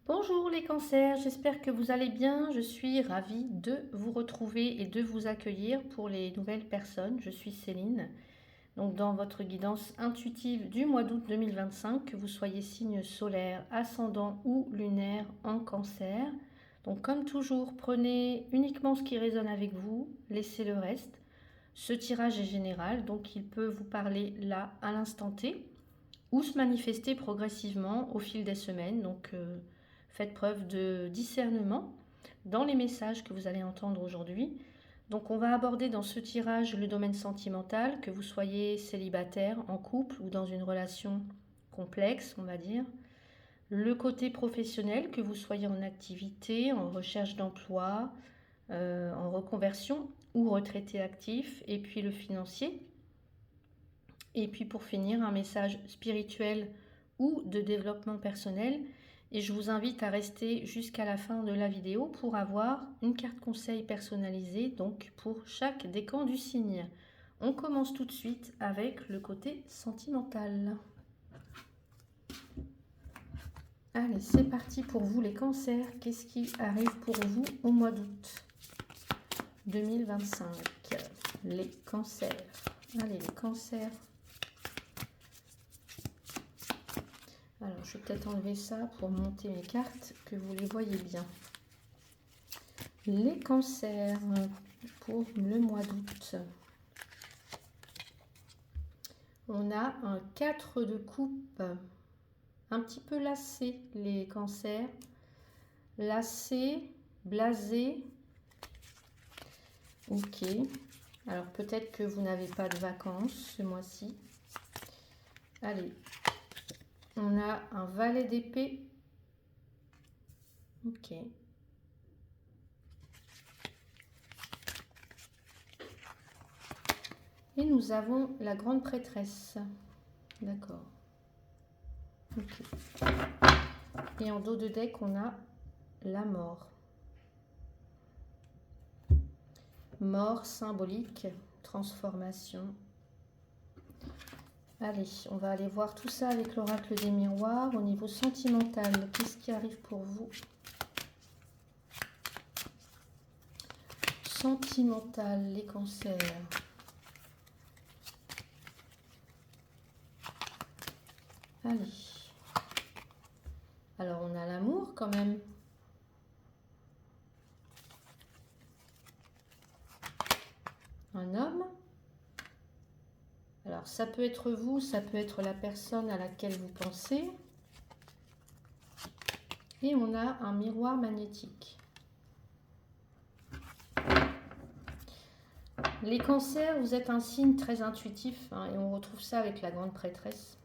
Bonjour les cancers, j'espère que vous allez bien. Je suis ravie de vous retrouver et de vous accueillir pour les nouvelles personnes. Je suis Céline, donc dans votre guidance intuitive du mois d'août 2025, que vous soyez signe solaire, ascendant ou lunaire en cancer. Donc comme toujours, prenez uniquement ce qui résonne avec vous, laissez le reste. Ce tirage est général, donc il peut vous parler là à l'instant T ou se manifester progressivement au fil des semaines. Donc faites preuve de discernement dans les messages que vous allez entendre aujourd'hui. Donc on va aborder dans ce tirage le domaine sentimental, que vous soyez célibataire, en couple ou dans une relation complexe, on va dire. Le côté professionnel, que vous soyez en activité, en recherche d'emploi, en reconversion ou retraité actif. Et puis le financier. Et puis pour finir, un message spirituel ou de développement personnel. Et je vous invite à rester jusqu'à la fin de la vidéo pour avoir une carte conseil personnalisée, donc pour chaque décan du signe. On commence tout de suite avec le côté sentimental. Allez, c'est parti pour vous les cancers. Qu'est-ce qui arrive pour vous au mois d'août 2025? Les cancers. Allez, les cancers. Alors, je vais peut-être enlever ça pour monter mes cartes, que vous les voyez bien. Les cancers pour le mois d'août. On a un 4 de coupe, un petit peu lassé, les cancers. Lassé, blasé. Ok. Alors, peut-être que vous n'avez pas de vacances ce mois-ci. Allez. On a un valet d'épée. Ok. Et nous avons la grande prêtresse. D'accord. Ok. Et en dos de deck, on a la mort. Mort symbolique, transformation. Allez, on va aller voir tout ça avec l'oracle des miroirs. Au niveau sentimental, qu'est-ce qui arrive pour vous? Sentimental, les cancers. Allez. Alors, on a l'amour quand même. Un homme. Alors, ça peut être vous, ça peut être la personne à laquelle vous pensez. Et on a un miroir magnétique. Les cancers, vous êtes un signe très intuitif, hein, et on retrouve ça avec la grande prêtresse.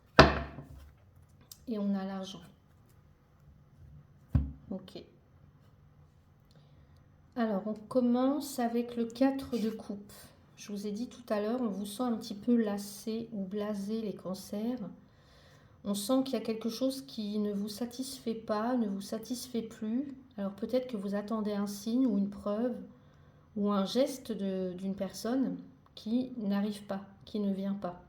Et on a l'argent. Ok. Alors, on commence avec le 4 de coupe. Je vous ai dit tout à l'heure, on vous sent un petit peu lassé ou blasé, les cancers. On sent qu'il y a quelque chose qui ne vous satisfait pas, ne vous satisfait plus. Alors peut-être que vous attendez un signe ou une preuve ou un geste d'une personne qui n'arrive pas, qui ne vient pas.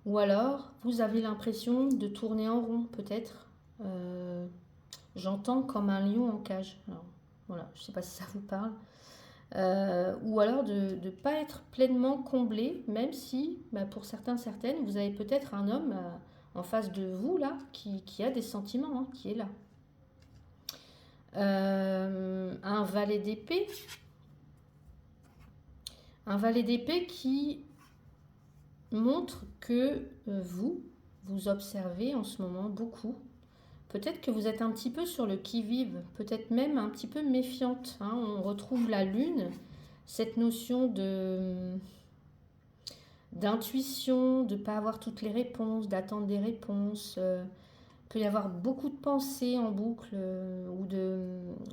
Ou alors, vous avez l'impression de tourner en rond, peut-être. J'entends comme un lion en cage. Alors, voilà, je ne sais pas si ça vous parle. Ou alors de ne pas être pleinement comblé, même si, pour certains, certaines, vous avez peut-être un homme en face de vous, là, qui a des sentiments, hein, qui est là. Un valet d'épée. Un valet d'épée qui montre que vous observez en ce moment beaucoup. Peut-être que vous êtes un petit peu sur le qui-vive, peut-être même un petit peu méfiante, hein. On retrouve la lune, cette notion d'intuition, de ne pas avoir toutes les réponses, d'attendre des réponses. Il peut y avoir beaucoup de pensées en boucle, où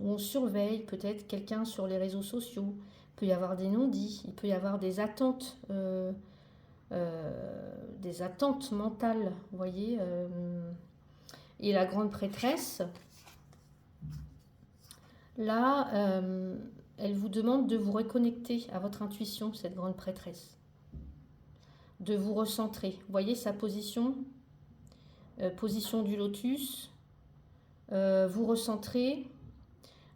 on surveille peut-être quelqu'un sur les réseaux sociaux. Il peut y avoir des non-dits, il peut y avoir des attentes mentales, vous voyez. Et la grande prêtresse, là, elle vous demande de vous reconnecter à votre intuition, cette grande prêtresse. De vous recentrer. Vous voyez sa position, position du lotus, vous recentrez,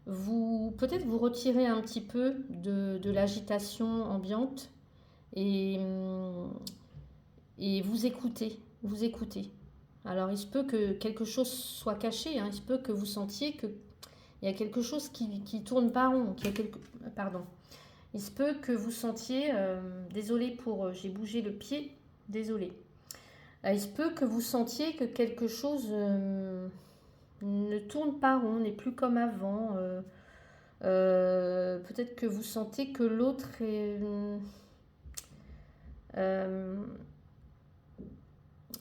peut-être vous retirez un petit peu de l'agitation ambiante et, et vous écoutez, vous écoutez. Alors il se peut que quelque chose soit caché, hein, il se peut que vous sentiez qu'il y a quelque chose qui tourne pas rond, pardon. Il se peut que vous sentiez, désolé pour, j'ai bougé le pied, désolé. Il se peut que vous sentiez que quelque chose ne tourne pas rond, n'est plus comme avant. Peut-être que vous sentez que l'autre euh,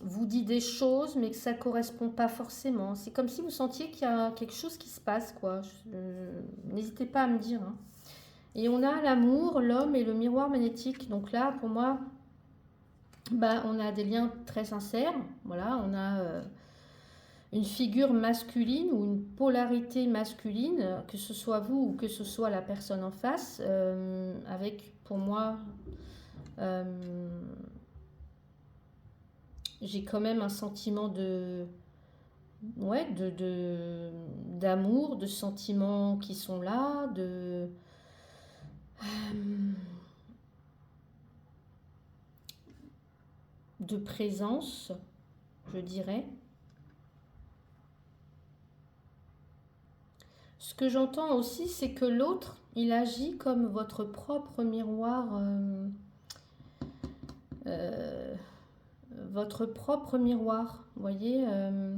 vous dit des choses, mais que ça ne correspond pas forcément. C'est comme si vous sentiez qu'il y a quelque chose qui se passe, quoi. N'hésitez pas à me dire, hein. Et on a l'amour, l'homme et le miroir magnétique. Donc là, pour moi, bah, on a des liens très sincères. Voilà, on a une figure masculine ou une polarité masculine, que ce soit vous ou que ce soit la personne en face, avec, pour moi, euh, j'ai quand même un sentiment ouais, d'amour, de sentiments qui sont là, de présence, je dirais. Ce que j'entends aussi, c'est que l'autre, il agit comme votre propre miroir, euh, votre propre miroir. Vous voyez, euh,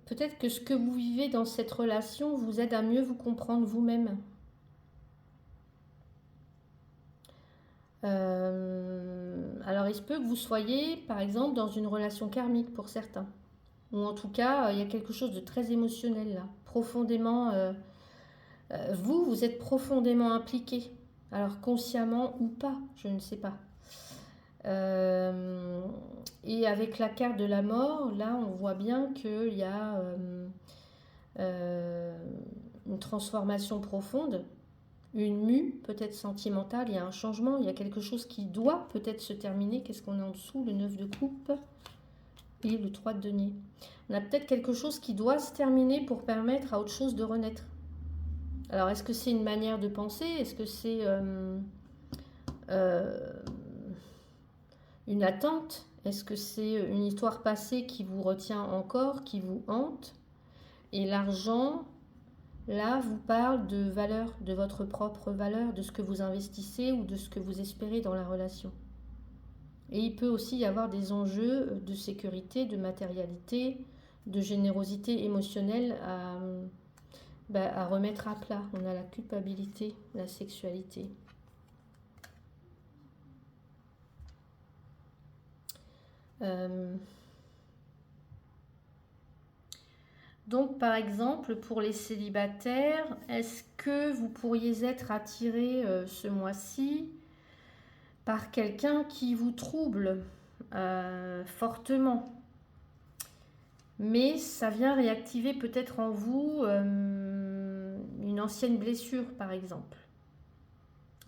peut-être que ce que vous vivez dans cette relation vous aide à mieux vous comprendre vous-même. Alors, il se peut que vous soyez, par exemple, dans une relation karmique pour certains. Ou en tout cas, il y a quelque chose de très émotionnel là. Profondément, vous êtes profondément impliqué. Alors, consciemment ou pas, je ne sais pas. Euh, et avec la carte de la mort, là, on voit bien qu'il y a euh, une transformation profonde, une mue peut-être sentimentale, il y a un changement, il y a quelque chose qui doit peut-être se terminer. Qu'est-ce qu'on a en dessous? Le 9 de coupe et le 3 de denier. On a peut-être quelque chose qui doit se terminer pour permettre à autre chose de renaître. Alors, est-ce que c'est une manière de penser? Est-ce que c'est euh, une attente? Est-ce que c'est une histoire passée qui vous retient encore, qui vous hante? Et l'argent, là, vous parle de valeur, de votre propre valeur, de ce que vous investissez ou de ce que vous espérez dans la relation. Et il peut aussi y avoir des enjeux de sécurité, de matérialité, de générosité émotionnelle à remettre à plat. On a la culpabilité, la sexualité. Donc, par exemple, pour les célibataires, est-ce que vous pourriez être attiré ce mois-ci par quelqu'un qui vous trouble fortement? Mais ça vient réactiver peut-être en vous une ancienne blessure, par exemple.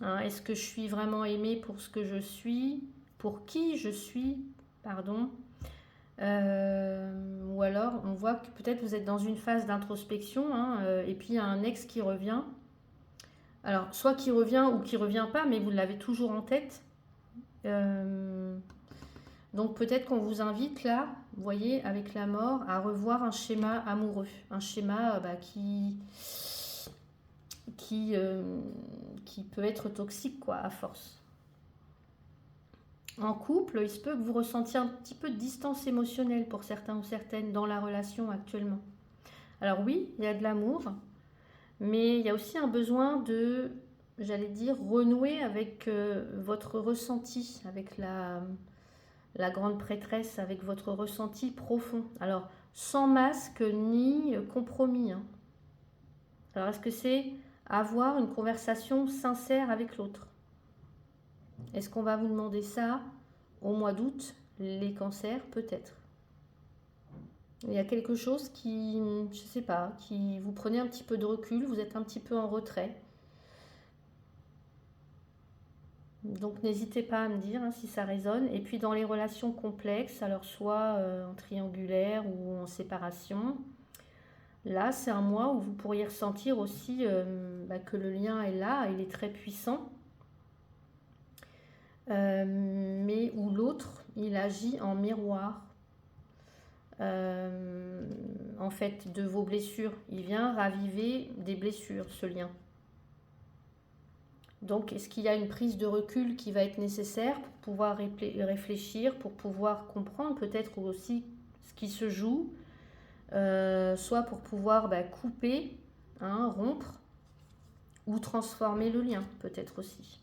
Hein, est-ce que je suis vraiment aimée pour ce que je suis, pour qui je suis, pardon. Ou alors, on voit que peut-être vous êtes dans une phase d'introspection, hein, et puis il y a un ex qui revient. Alors, soit qui revient ou qui revient pas, mais vous l'avez toujours en tête. Donc peut-être qu'on vous invite là, vous voyez, avec la mort, à revoir un schéma amoureux, un schéma qui, qui peut être toxique, quoi, à force. En couple, il se peut que vous ressentiez un petit peu de distance émotionnelle pour certains ou certaines dans la relation actuellement. Alors oui, il y a de l'amour, mais il y a aussi un besoin de, j'allais dire, renouer avec votre ressenti, avec la grande prêtresse, avec votre ressenti profond. Alors, sans masque ni compromis, hein. Alors, est-ce que c'est avoir une conversation sincère avec l'autre? Est-ce qu'on va vous demander ça au mois d'août? Les cancers, peut-être. Il y a quelque chose qui, je sais pas, qui vous prenez un petit peu de recul, vous êtes un petit peu en retrait. Donc n'hésitez pas à me dire hein, si ça résonne. Et puis dans les relations complexes, alors soit en triangulaire ou en séparation, là c'est un mois où vous pourriez ressentir aussi que le lien est là, il est très puissant, mais où l'autre il agit en miroir. En fait, de vos blessures. Il vient raviver des blessures, ce lien. Donc, est-ce qu'il y a une prise de recul qui va être nécessaire pour pouvoir réfléchir, pour pouvoir comprendre peut-être aussi ce qui se joue, soit pour pouvoir couper, hein, rompre, ou transformer le lien, peut-être aussi.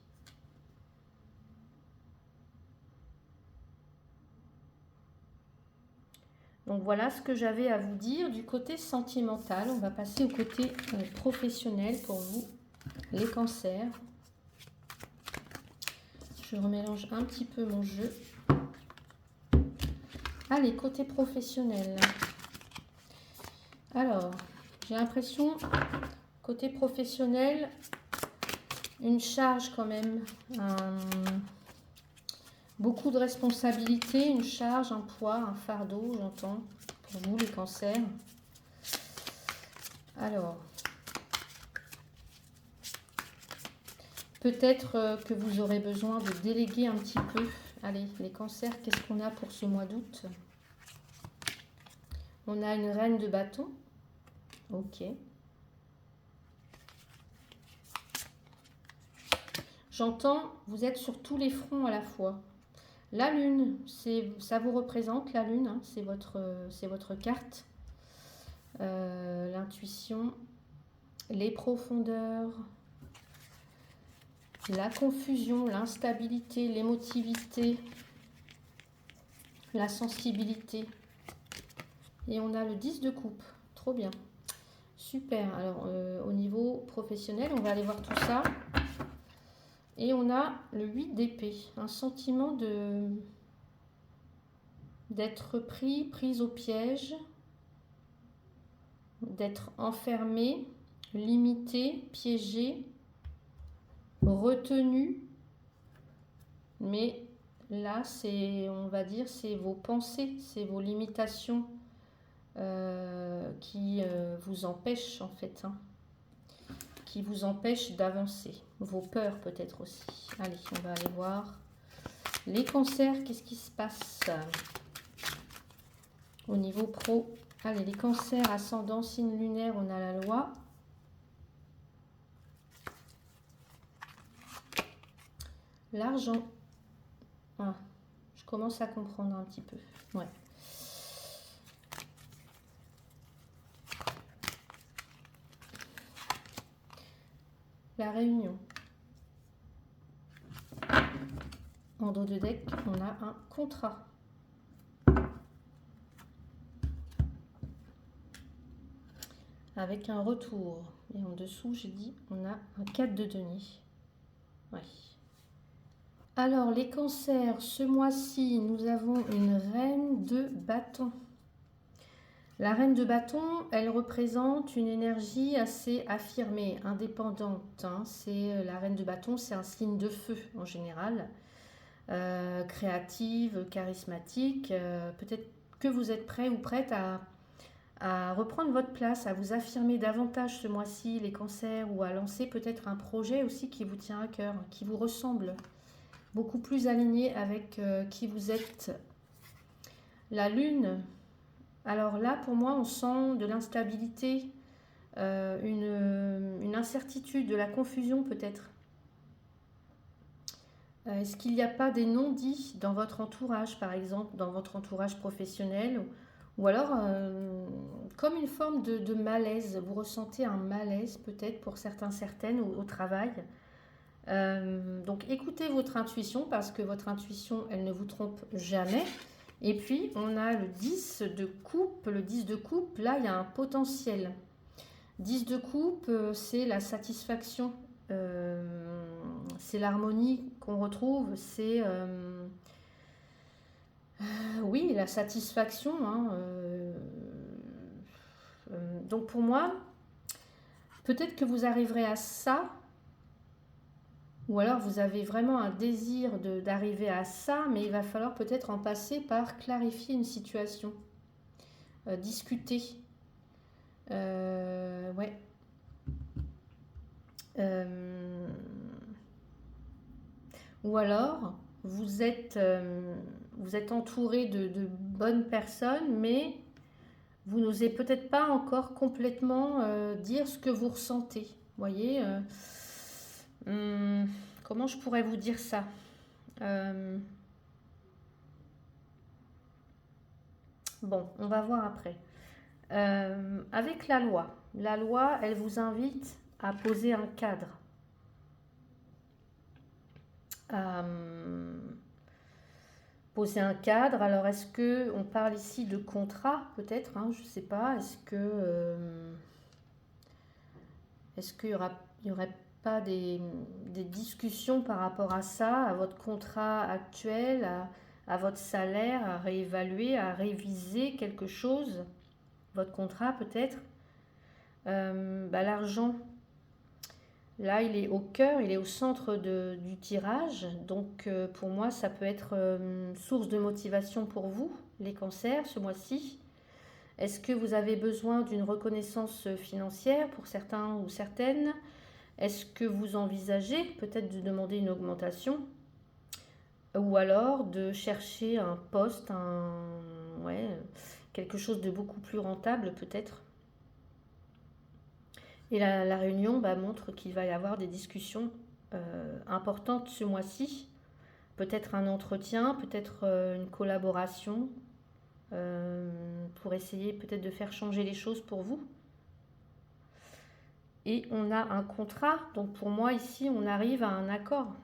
Donc voilà ce que j'avais à vous dire du côté sentimental. On va passer au côté professionnel pour vous, les cancers. Je remélange un petit peu mon jeu. Allez, côté professionnel. Alors, j'ai l'impression, côté professionnel, une charge quand même. Beaucoup de responsabilités, une charge, un poids, un fardeau, j'entends, pour vous les cancers. Alors, peut-être que vous aurez besoin de déléguer un petit peu. Allez, les cancers, qu'est-ce qu'on a pour ce mois d'août? On a une reine de bâton. Ok. J'entends, vous êtes sur tous les fronts à la fois. La lune, ça vous représente, la lune, hein, c'est votre carte. L'intuition, les profondeurs, la confusion, l'instabilité, l'émotivité, la sensibilité. Et on a le 10 de coupe, trop bien. Super, alors au niveau professionnel, on va aller voir tout ça. Et on a le 8 d'épée, un sentiment d'être pris au piège, d'être enfermé, limité, piégé, retenu. Mais là, on va dire, c'est vos pensées, c'est vos limitations qui vous empêchent en fait, hein, qui vous empêchent d'avancer. Vos peurs peut-être aussi. Allez, on va aller voir. Les cancers, qu'est-ce qui se passe au niveau pro? Allez, les cancers, ascendant, signe lunaire, on a la loi. L'argent. Ah, je commence à comprendre un petit peu. Ouais. La réunion. En dos de deck, on a un contrat. Avec un retour. Et en dessous, j'ai dit, on a un 4 de denier. Ouais. Alors, les cancers, ce mois-ci, nous avons une reine de bâton. La reine de bâton, elle représente une énergie assez affirmée, indépendante. Hein. La reine de bâton, c'est un signe de feu en général. Créative, charismatique. Peut-être que vous êtes prêt ou prête à reprendre votre place, à vous affirmer davantage ce mois-ci, les cancers, ou à lancer peut-être un projet aussi qui vous tient à cœur, qui vous ressemble, beaucoup plus aligné avec qui vous êtes. La lune, alors là pour moi on sent de l'instabilité, une incertitude, de la confusion peut-être. Est-ce qu'il n'y a pas des non-dits dans votre entourage, par exemple, dans votre entourage professionnel, ou alors comme une forme de malaise, vous ressentez un malaise peut-être pour certaines au travail. Donc écoutez votre intuition, parce que votre intuition, elle ne vous trompe jamais. Et puis on a le 10 de coupe. Le 10 de coupe, là il y a un potentiel. 10 de coupe, c'est la satisfaction, c'est l'harmonie qu'on retrouve, c'est oui, la satisfaction, hein, donc pour moi, peut-être que vous arriverez à ça Ou alors vous avez vraiment un désir d'arriver à ça, mais il va falloir peut-être en passer par clarifier une situation, discuter. Ouais. Euh, ou alors vous êtes entouré de bonnes personnes, mais vous n'osez peut-être pas encore complètement dire ce que vous ressentez. Vous voyez, comment je pourrais vous dire ça? Euh, bon, on va voir après. Avec la loi, elle vous invite à poser un cadre, à poser un cadre. Alors, est-ce que on parle ici de contrat, peut-être, hein, je ne sais pas. Est-ce qu'il y aurait pas des discussions par rapport à ça, à votre contrat actuel, à votre salaire, à réévaluer, à réviser quelque chose, votre contrat peut-être. L'argent, là, il est au cœur, il est au centre du tirage. Donc, pour moi, ça peut être source de motivation pour vous, les cancers, ce mois-ci. Est-ce que vous avez besoin d'une reconnaissance financière pour certains ou certaines? Est-ce que vous envisagez peut-être de demander une augmentation? Ou alors de chercher un poste, ouais, quelque chose de beaucoup plus rentable peut-être? Et la réunion montre qu'il va y avoir des discussions importantes ce mois-ci. Peut-être un entretien, peut-être une collaboration pour essayer peut-être de faire changer les choses pour vous. Et on a un contrat, donc pour moi ici on arrive à un accord.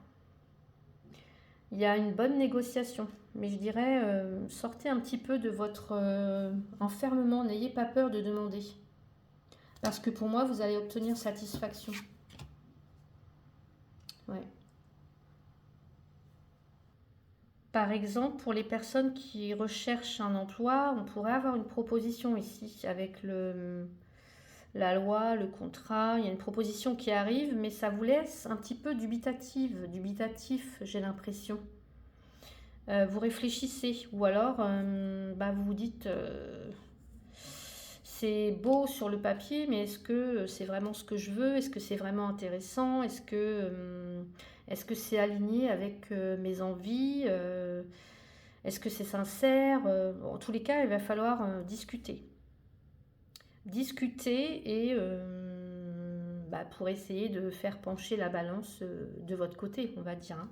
Il y a une bonne négociation, mais je dirais sortez un petit peu de votre enfermement, n'ayez pas peur de demander. Parce que pour moi vous allez obtenir satisfaction. Ouais. Par exemple, pour les personnes qui recherchent un emploi, on pourrait avoir une proposition ici avec la loi, le contrat. Il y a une proposition qui arrive, mais ça vous laisse un petit peu dubitatif, j'ai l'impression. Vous réfléchissez, ou alors vous vous dites c'est beau sur le papier, mais est-ce que c'est vraiment ce que je veux? Est-ce que c'est vraiment intéressant? Est-ce que c'est aligné avec mes envies? Est-ce que c'est sincère? En tous les cas, il va falloir discuter. Discuter et pour essayer de faire pencher la balance de votre côté, on va dire, hein.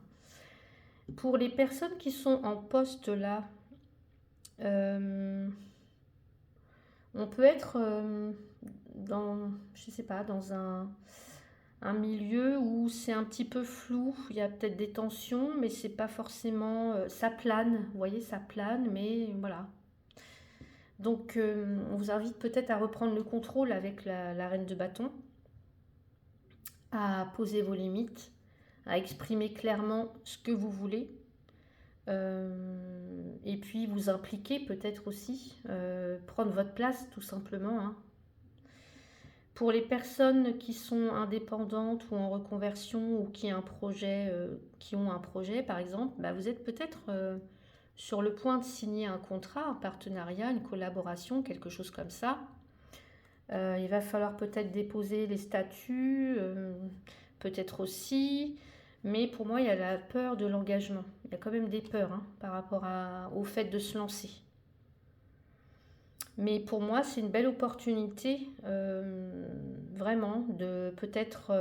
Pour les personnes qui sont en poste là, euh, on peut être dans, je sais pas, dans un milieu où c'est un petit peu flou, il y a peut-être des tensions, mais c'est pas forcément, ça plane, vous voyez, ça plane, mais voilà. Donc on vous invite peut-être à reprendre le contrôle avec la reine de bâton, à poser vos limites, à exprimer clairement ce que vous voulez. Et puis vous impliquer peut-être aussi, prendre votre place tout simplement, hein. Pour les personnes qui sont indépendantes ou en reconversion ou qui ont un projet par exemple, vous êtes peut-être sur le point de signer un contrat, un partenariat, une collaboration, quelque chose comme ça. Il va falloir peut-être déposer les statuts, peut-être aussi. Mais pour moi, il y a la peur de l'engagement. Il y a quand même des peurs, hein, par rapport au fait de se lancer. Mais pour moi, c'est une belle opportunité, vraiment, de peut-être...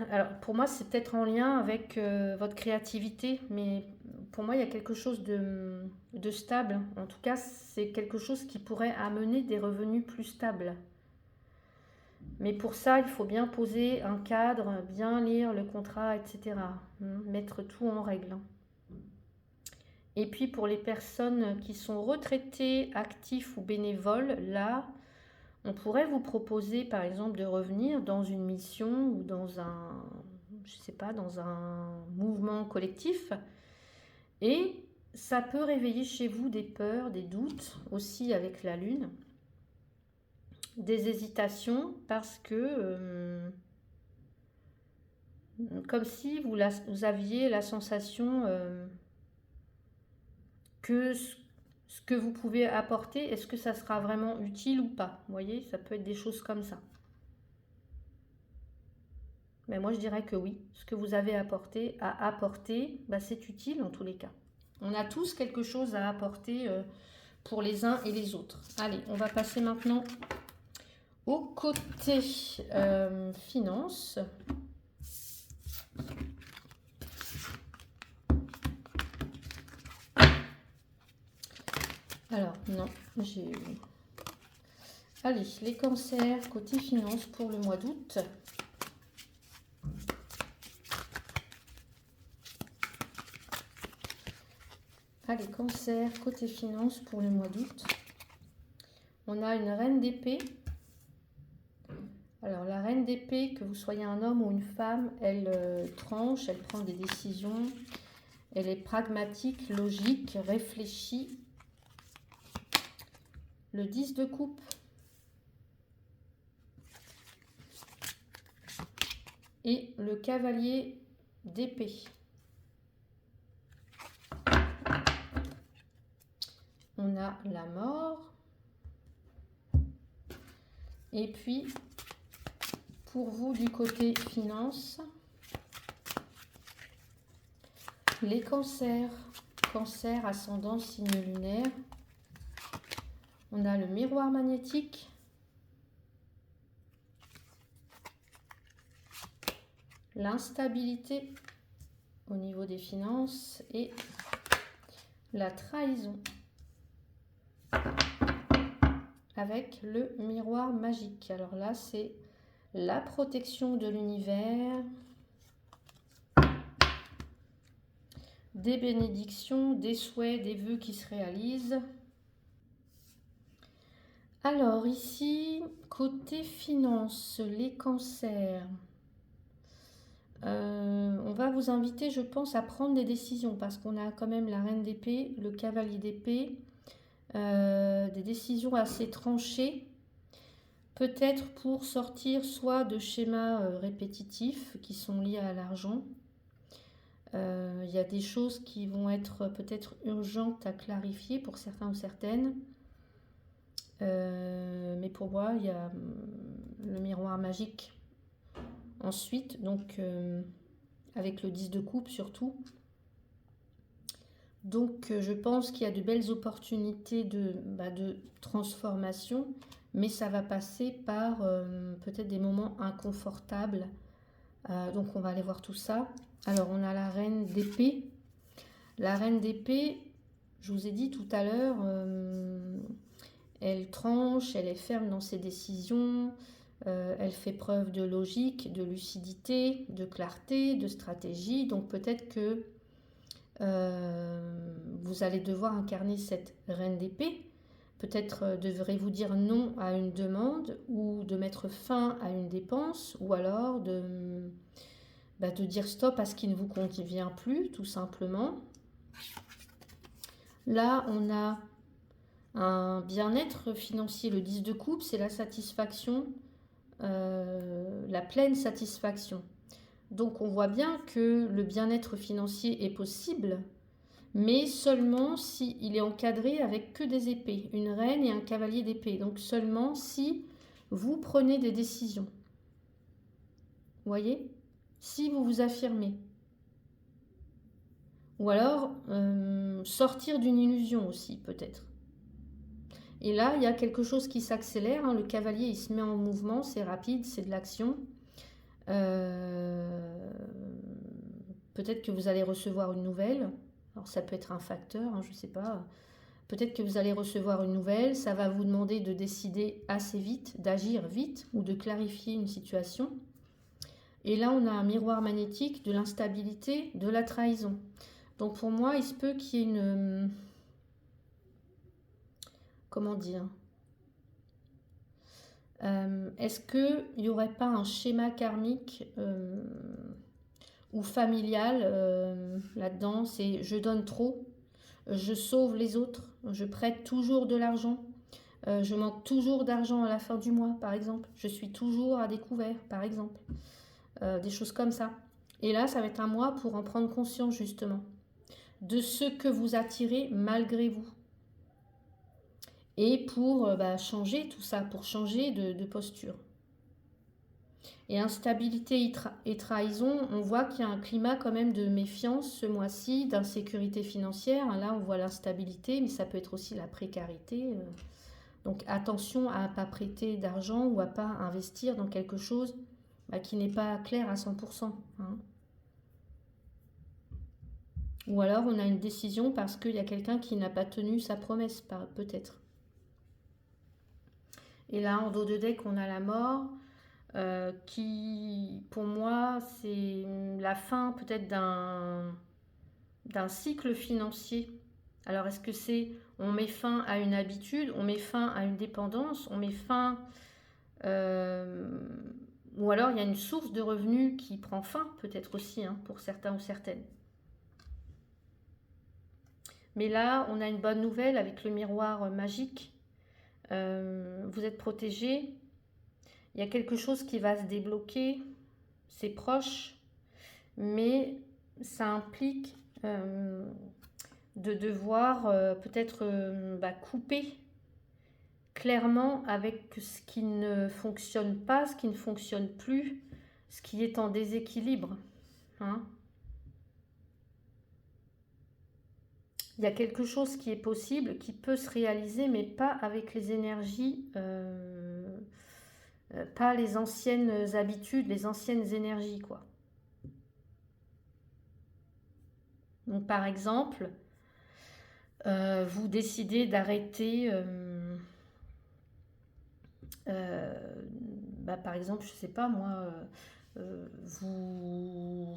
alors, pour moi, c'est peut-être en lien avec votre créativité, mais pour moi, il y a quelque chose de stable. En tout cas, c'est quelque chose qui pourrait amener des revenus plus stables. Mais pour ça, il faut bien poser un cadre, bien lire le contrat, etc. Mettre tout en règle. Et puis pour les personnes qui sont retraitées, actifs ou bénévoles, là, on pourrait vous proposer par exemple de revenir dans une mission ou je sais pas, dans un mouvement collectif. Et ça peut réveiller chez vous des peurs, des doutes, aussi avec la lune, des hésitations, parce que comme si vous aviez la sensation que ce que vous pouvez apporter, est-ce que ça sera vraiment utile ou pas? Vous voyez, ça peut être des choses comme ça. Mais moi, je dirais que oui. Ce que vous avez apporté, à apporter, bah, c'est utile en tous les cas. On a tous quelque chose à apporter pour les uns et les autres. Allez, on va passer maintenant au côté finance. Alors, non, j'ai... Allez, les cancers, côté finance pour le mois d'août. Allez, cancer, côté finance pour le mois d'août. On a une reine d'épée. Alors, la reine d'épée, que vous soyez un homme ou une femme, elle tranche, elle prend des décisions. Elle est pragmatique, logique, réfléchie. Le 10 de coupe. Et le cavalier d'épée. On a la mort. Et puis, pour vous du côté finance, les cancers. Cancer, ascendant, signe lunaire. On a le miroir magnétique. L'instabilité au niveau des finances et la trahison avec le miroir magique. Alors là, c'est la protection de l'univers, des bénédictions, des souhaits, des vœux qui se réalisent. Alors ici, côté finance, les cancers. On va vous inviter, je pense, à prendre des décisions parce qu'on a quand même la reine d'épée, le cavalier d'épée, des décisions assez tranchées, peut-être pour sortir soit de schémas répétitifs qui sont liés à l'argent. Il y a des choses qui vont être peut-être urgentes à clarifier pour certains ou certaines. Mais pour moi, il y a le miroir magique. Ensuite, donc, avec le 10 de coupe surtout. Donc, je pense qu'il y a de belles opportunités de transformation, mais ça va passer par peut-être des moments inconfortables. Donc, on va aller voir tout ça. Alors, on a la reine d'épée. La reine d'épée, je vous ai dit tout à l'heure, elle tranche, elle est ferme dans ses décisions. Elle fait preuve de logique, de lucidité, de clarté, de stratégie. Donc peut-être que vous allez devoir incarner cette reine d'épée. Peut-être devrez-vous dire non à une demande ou de mettre fin à une dépense ou alors de dire stop à ce qui ne vous convient plus, tout simplement. Là, on a un bien-être financier. Le 10 de coupe, c'est la satisfaction. La pleine satisfaction. Donc on voit bien que le bien-être financier est possible, mais seulement s'il est encadré avec que des épées, une reine et un cavalier d'épée. Donc seulement si vous prenez des décisions. Vous voyez? Si vous vous affirmez. Ou alors sortir d'une illusion aussi peut-être. Et là, il y a quelque chose qui s'accélère. Le cavalier, il se met en mouvement, c'est rapide, c'est de l'action. Peut-être que vous allez recevoir une nouvelle. Alors, ça peut être un facteur, je ne sais pas. Peut-être que vous allez recevoir une nouvelle. Ça va vous demander de décider assez vite, d'agir vite ou de clarifier une situation. Et là, on a un miroir magnétique de l'instabilité, de la trahison. Donc, pour moi, il se peut qu'il y ait une... Comment dire? Est-ce qu'il n'y aurait pas un schéma karmique ou familial là-dedans? C'est je donne trop, je sauve les autres, je prête toujours de l'argent, je manque toujours d'argent à la fin du mois, par exemple. Je suis toujours à découvert, par exemple. Des choses comme ça. Et là, ça va être un mois pour en prendre conscience justement de ce que vous attirez malgré vous. Et pour changer tout ça, pour changer de posture. Et instabilité et trahison, on voit qu'il y a un climat quand même de méfiance ce mois-ci, d'insécurité financière. Là, on voit l'instabilité, mais ça peut être aussi la précarité. Donc attention à ne pas prêter d'argent ou à ne pas investir dans quelque chose qui n'est pas clair à 100%. Hein. Ou alors on a une décision parce qu'il y a quelqu'un qui n'a pas tenu sa promesse, peut-être. Et là, en dos de deck, on a la mort. Qui, pour moi, c'est la fin peut-être d'un cycle financier. Alors, est-ce que c'est on met fin à une habitude, on met fin à une dépendance, on met fin... ou alors, il y a une source de revenus qui prend fin, peut-être aussi, hein, pour certains ou certaines. Mais là, on a une bonne nouvelle avec le miroir magique. Vous êtes protégé. Il y a quelque chose qui va se débloquer, c'est proche, mais ça implique de devoir peut-être couper clairement avec ce qui ne fonctionne pas, ce qui ne fonctionne plus, ce qui est en déséquilibre. Hein. Il y a quelque chose qui est possible, qui peut se réaliser, mais pas avec les énergies... pas les anciennes habitudes, les anciennes énergies, quoi. Donc, par exemple, vous décidez d'arrêter, par exemple, je sais pas moi, vous...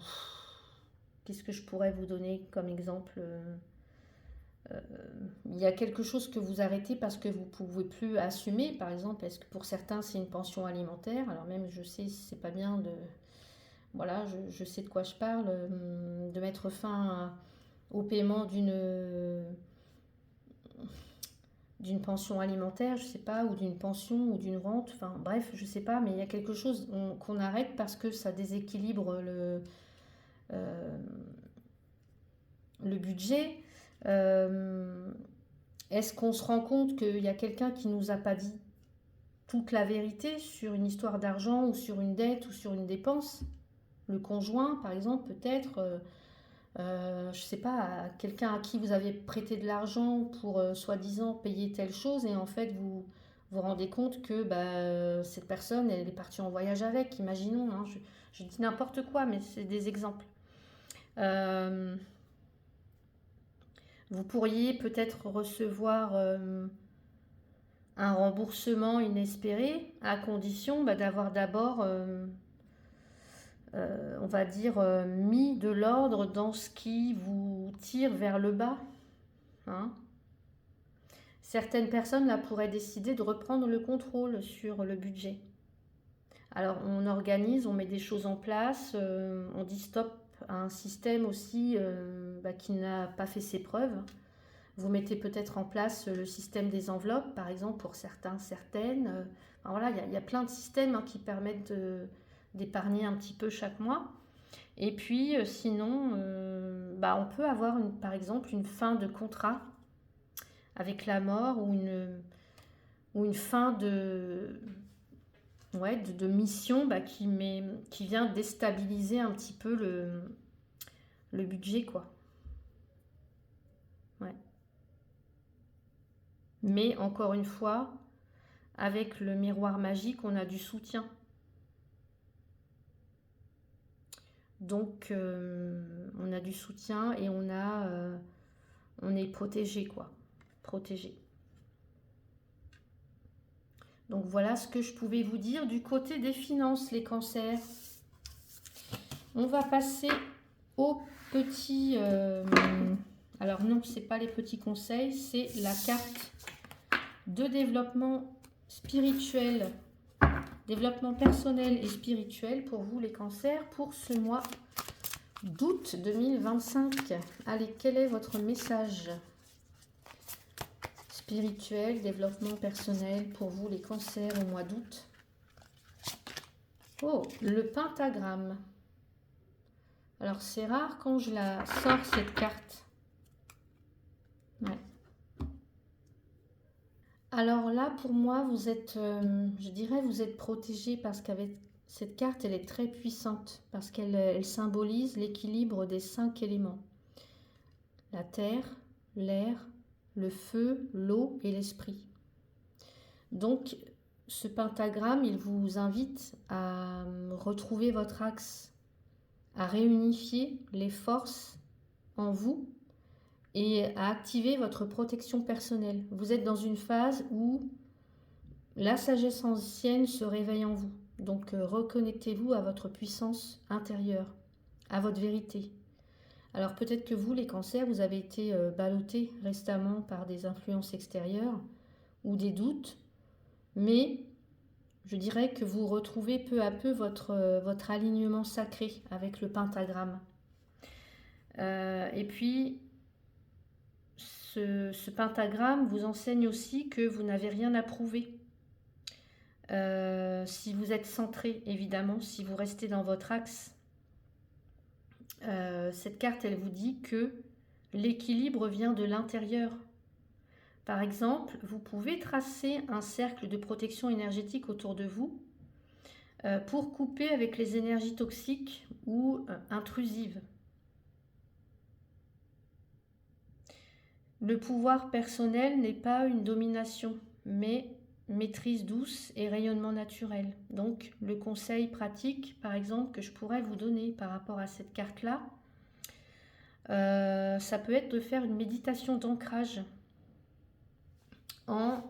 Qu'est-ce que je pourrais vous donner comme exemple il y a quelque chose que vous arrêtez parce que vous ne pouvez plus assumer, par exemple, est-ce que pour certains c'est une pension alimentaire, alors même je sais c'est pas bien de... Voilà, je sais de quoi je parle, de mettre fin au paiement d'une pension alimentaire, je sais pas, ou d'une pension ou d'une rente, enfin bref, je sais pas, mais il y a quelque chose qu'on arrête parce que ça déséquilibre le budget. Est-ce qu'on se rend compte qu'il y a quelqu'un qui nous a pas dit toute la vérité sur une histoire d'argent ou sur une dette ou sur une dépense? Le conjoint, par exemple, peut-être, je sais pas, quelqu'un à qui vous avez prêté de l'argent pour soi-disant payer telle chose et en fait vous vous rendez compte que cette personne, elle est partie en voyage avec, imaginons, hein, je dis n'importe quoi, mais c'est des exemples. Vous pourriez peut-être recevoir un remboursement inespéré à condition d'avoir d'abord, on va dire, mis de l'ordre dans ce qui vous tire vers le bas. Hein. Certaines personnes là pourraient décider de reprendre le contrôle sur le budget. Alors on organise, on met des choses en place, on dit stop à un système aussi qui n'a pas fait ses preuves. Vous mettez peut-être en place le système des enveloppes, par exemple, pour certains, certaines. Voilà, il y a plein de systèmes qui permettent d'épargner un petit peu chaque mois. Et puis, sinon, on peut avoir, par exemple, une fin de contrat avec la mort ou une fin de mission qui vient déstabiliser un petit peu le budget, quoi. Ouais. Mais encore une fois, avec le miroir magique, on a du soutien. Donc, on a du soutien et on est protégé, quoi. Protégé. Donc, voilà ce que je pouvais vous dire du côté des finances, les cancers. On va passer aux petits... alors non, ce n'est pas les petits conseils, c'est la carte de développement spirituel, développement personnel et spirituel pour vous les cancers pour ce mois d'août 2025. Allez, quel est votre message spirituel, développement personnel pour vous les cancers au mois d'août? Oh, le pentagramme. Alors c'est rare quand je la sors cette carte. Ouais. Alors là, pour moi, vous êtes, je dirais, vous êtes protégé parce qu'avec cette carte, elle est très puissante parce qu'elle symbolise l'équilibre des 5 éléments. La terre, l'air, le feu, l'eau et l'esprit. Donc, ce pentagramme, il vous invite à retrouver votre axe, à réunifier les forces en vous et à activer votre protection personnelle. Vous êtes dans une phase où la sagesse ancienne se réveille en vous. Donc reconnectez-vous à votre puissance intérieure, à votre vérité. Alors peut-être que vous, les cancers, vous avez été ballottés récemment par des influences extérieures ou des doutes, mais je dirais que vous retrouvez peu à peu votre alignement sacré avec le pentagramme. Et puis, ce pentagramme vous enseigne aussi que vous n'avez rien à prouver. Si vous êtes centré, évidemment, si vous restez dans votre axe, cette carte, elle vous dit que l'équilibre vient de l'intérieur. Par exemple, vous pouvez tracer un cercle de protection énergétique autour de vous pour couper avec les énergies toxiques ou intrusives. Le pouvoir personnel n'est pas une domination, mais maîtrise douce et rayonnement naturel. Donc le conseil pratique, par exemple, que je pourrais vous donner par rapport à cette carte-là, ça peut être de faire une méditation d'ancrage en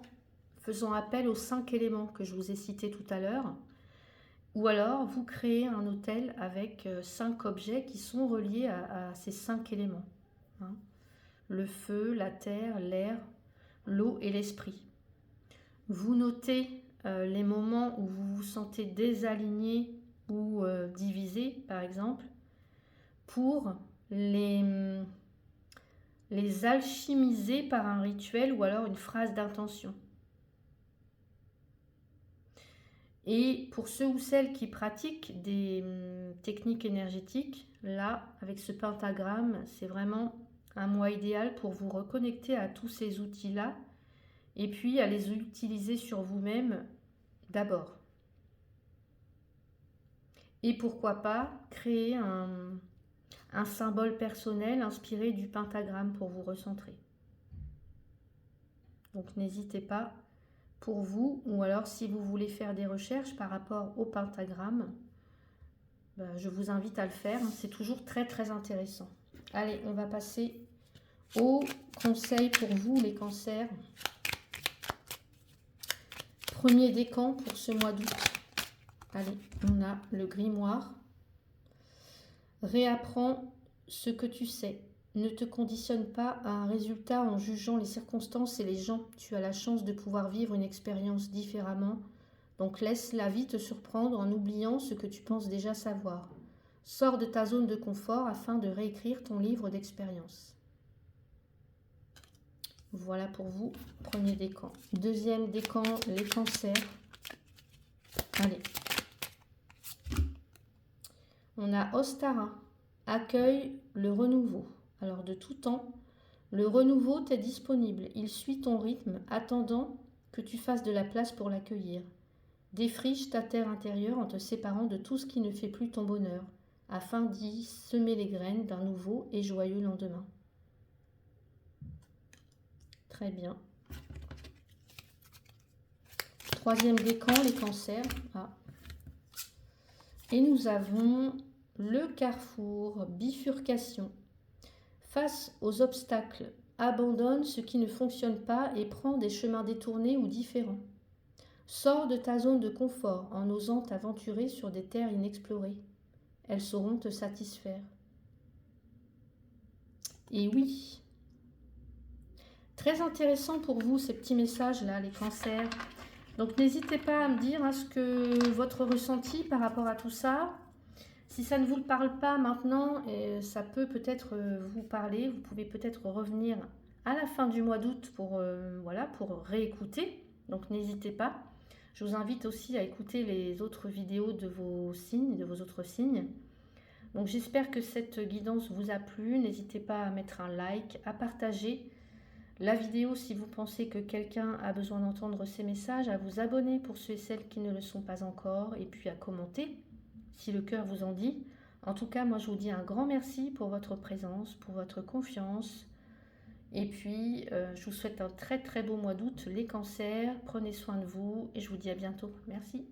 faisant appel aux 5 éléments que je vous ai cités tout à l'heure. Ou alors, vous créez un hôtel avec 5 objets qui sont reliés à ces 5 éléments. Hein. Le feu, la terre, l'air, l'eau et l'esprit. Vous notez les moments où vous vous sentez désaligné ou divisé, par exemple, pour les alchimiser par un rituel ou alors une phrase d'intention. Et pour ceux ou celles qui pratiquent des techniques énergétiques, là, avec ce pentagramme, c'est vraiment un mois idéal pour vous reconnecter à tous ces outils-là et puis à les utiliser sur vous-même d'abord. Et pourquoi pas créer un symbole personnel inspiré du pentagramme pour vous recentrer. Donc n'hésitez pas pour vous, ou alors si vous voulez faire des recherches par rapport au pentagramme, je vous invite à le faire, c'est toujours très très intéressant. Allez, on va passer aux conseils pour vous les cancers. Premier décan pour ce mois d'août. Allez, on a le grimoire. Réapprends ce que tu sais. Ne te conditionne pas à un résultat en jugeant les circonstances et les gens. Tu as la chance de pouvoir vivre une expérience différemment. Donc laisse la vie te surprendre en oubliant ce que tu penses déjà savoir. Sors de ta zone de confort afin de réécrire ton livre d'expérience. Voilà pour vous, premier décan. Deuxième décan, les cancers. Allez. On a Ostara, accueille le renouveau. Alors de tout temps, le renouveau t'est disponible. Il suit ton rythme, attendant que tu fasses de la place pour l'accueillir. Défriche ta terre intérieure en te séparant de tout ce qui ne fait plus ton bonheur, afin d'y semer les graines d'un nouveau et joyeux lendemain. Très bien. Troisième décan, les cancers. Ah. Et nous avons le carrefour, bifurcation. Face aux obstacles, abandonne ce qui ne fonctionne pas et prends des chemins détournés ou différents. Sors de ta zone de confort en osant t'aventurer sur des terres inexplorées. Elles sauront te satisfaire. Et oui, très intéressant pour vous ces petits messages-là, les cancers. Donc n'hésitez pas à me dire ce que votre ressenti par rapport à tout ça. Si ça ne vous parle pas maintenant, ça peut peut-être vous parler. Vous pouvez peut-être revenir à la fin du mois d'août pour réécouter. Donc n'hésitez pas. Je vous invite aussi à écouter les autres vidéos de vos signes, de vos autres signes, Donc j'espère que cette guidance vous a plu. N'hésitez pas à mettre un like, à partager la vidéo si vous pensez que quelqu'un a besoin d'entendre ces messages, à vous abonner pour ceux et celles qui ne le sont pas encore, et puis à commenter si le cœur vous en dit. En tout cas, moi je vous dis un grand merci pour votre présence, pour votre confiance. Et puis, je vous souhaite un très très beau mois d'août, les cancers. Prenez soin de vous et je vous dis à bientôt. Merci.